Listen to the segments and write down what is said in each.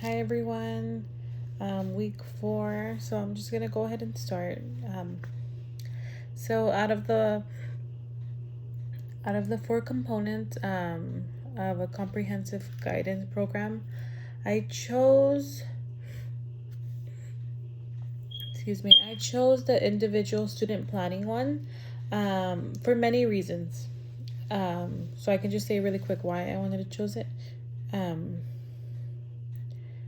Hi everyone. Week 4. So I'm just gonna go ahead and start. So out of the four components of a comprehensive guidance program, I chose. I chose the individual student planning one, for many reasons. So I can just say really quick why I wanted to choose it. Um,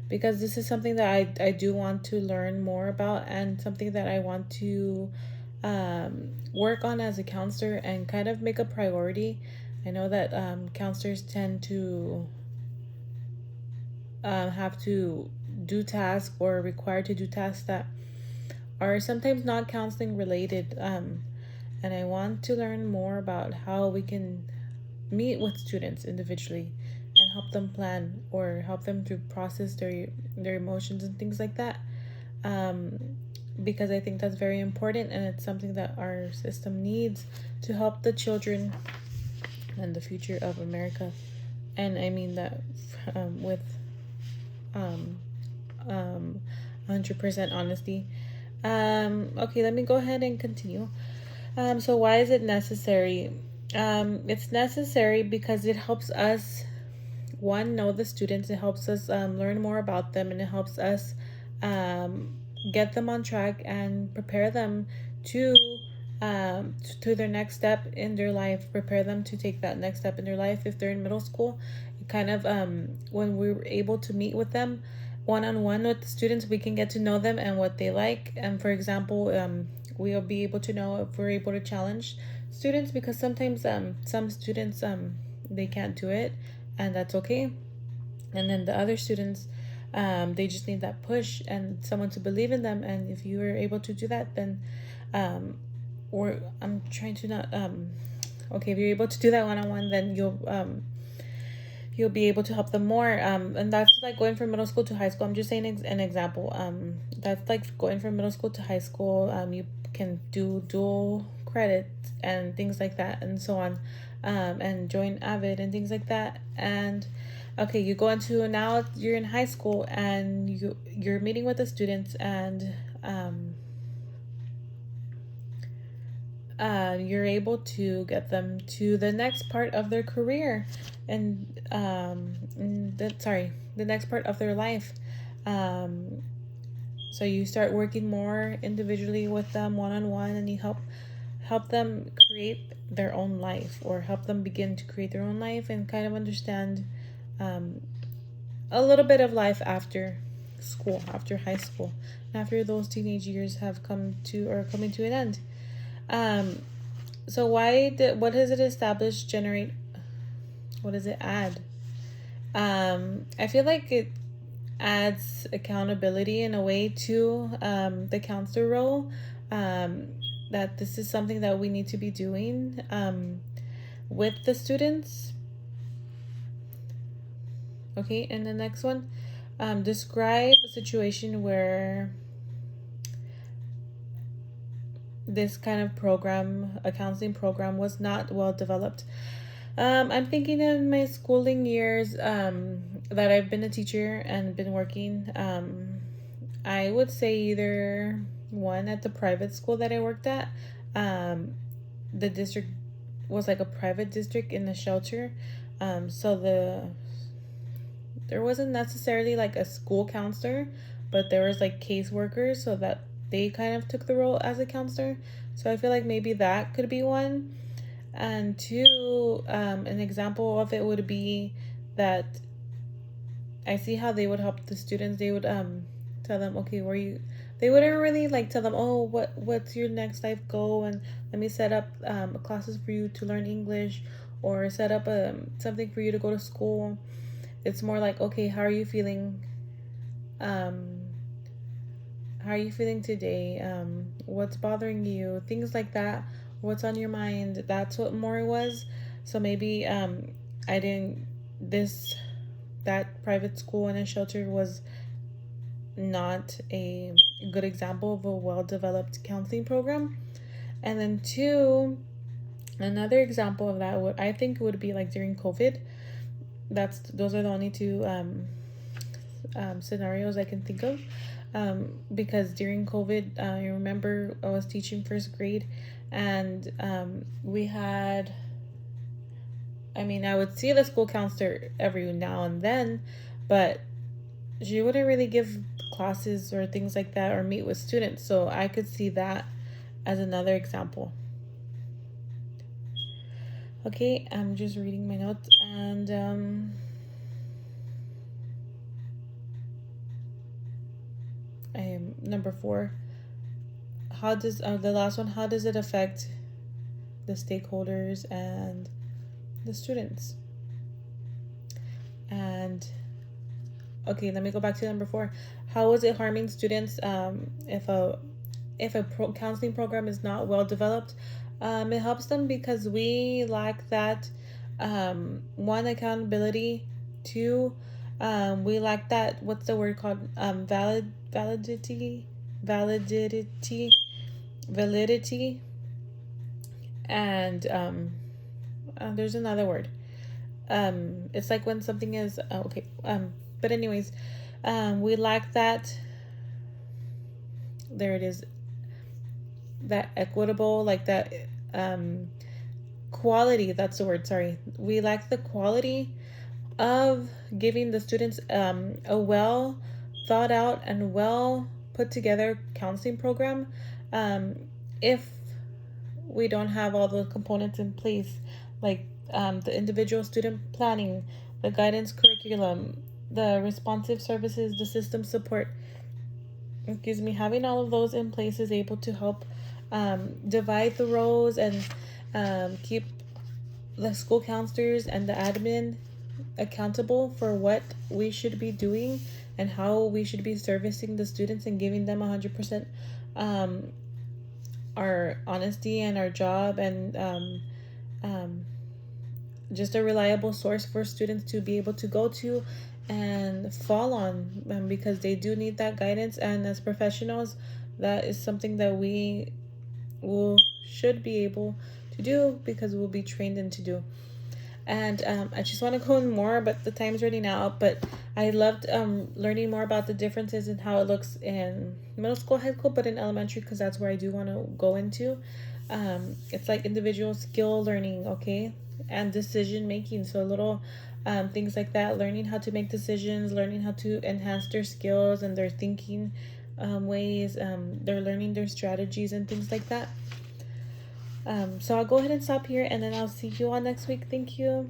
because this is something that I do want to learn more about, and something that I want to work on as a counselor and kind of make a priority. I know that counselors tend to have to do tasks or required to do tasks that are sometimes not counseling related. And I want to learn more about how we can meet with students individually and help them plan or help them to process their emotions and things like that. Um, because I think that's very important, and it's something that our system needs to help the children and the future of America. And I mean that with um, um, 100% honesty. Okay, let me go ahead and continue. So why is it necessary? It's necessary because it helps us, one, know the students. It helps us learn more about them, and it helps us um, get them on track and prepare them to to their next step in their life. Prepare them to take that next step in their life if they're in middle school. It kind of when we're able to meet with them one on one with the students, we can get to know them and what they like. And for example, we'll be able to know if we're able to challenge students, because sometimes some students they can't do it, and that's okay. And then the other students, they just need that push and someone to believe in them. And if you are able to do that, then um, or I'm trying to not okay, if you're able to do that one on one, then you'll be able to help them more. And that's like going from middle school to high school. I'm just saying an example. That's like going from middle school to high school. You can do dual credits and things like that, and so on, and join Avid and things like that. And okay, you go into, now you're in high school, and you're meeting with the students, and you're able to get them to the next part of their career, and the next part of their life. Um, so you start working more individually with them one on one, and you help them create their own life, or help them begin to create their own life and kind of understand um, a little bit of life after school, after high school, after those teenage years have come to, or coming to an end. Um, so what does it establish, generate, what does it add? I feel like it adds accountability in a way to the counselor role. Um, that this is something that we need to be doing with the students. Okay, and the next one, describe a situation where this kind of program, a counseling program, was not well developed. I'm thinking in my schooling years that I've been a teacher and been working. I would say either one, at the private school that I worked at. The district was like a private district in the shelter. So there wasn't necessarily like a school counselor, but there was like caseworkers, so that they kind of took the role as a counselor. So I feel like maybe that could be one. And two, an example of it would be that I see how they would help the students. They would tell them, okay, where you. They wouldn't really like tell them, oh, what's your next life goal, and let me set up classes for you to learn English, or set up something for you to go to school. It's more like, okay, how are you feeling? Um, how are you feeling today? What's bothering you? Things like that. What's on your mind? That's what more was. So maybe I didn't this that private school in a shelter was not a good example of a well developed counseling program. And then two, another example of that would be like during COVID. Those are the only two scenarios I can think of. Because during COVID, I remember I was teaching first grade, and we had, I mean, I would see the school counselor every now and then, but she wouldn't really give classes or things like that or meet with students. So I could see that as another example. Okay, I'm just reading my notes, and I am number 4. How does the last one? How does it affect the stakeholders and the students? And okay, let me go back to number 4. How is it harming students if a counseling program is not well developed? It helps them because we lack that one, accountability. 2, we lack that, what's the word called, validity, validity, and there's another word. It's like when something is okay. But anyways, we lack that. There it is. That equitable, like that quality. That's the word. Sorry, we lack the quality of giving the students a well thought out and well put together counseling program. If we don't have all the components in place, like the individual student planning, the guidance curriculum, the responsive services, the system support, excuse me, having all of those in place is able to help divide the roles and keep the school counselors and the admin accountable for what we should be doing and how we should be servicing the students and giving them 100% our honesty and our job, and just a reliable source for students to be able to go to and fall on, because they do need that guidance. And as professionals, that is something that we should be able to do because we'll be trained in to do. And I just want to go in more, but the time's running out. But I loved learning more about the differences and how it looks in middle school, high school, but in elementary, because that's where I do want to go into. It's like individual skill learning, okay, and decision making. So little things like that, learning how to make decisions, learning how to enhance their skills and their thinking ways. They're learning their strategies and things like that. So I'll go ahead and stop here, and then I'll see you all next week. Thank you.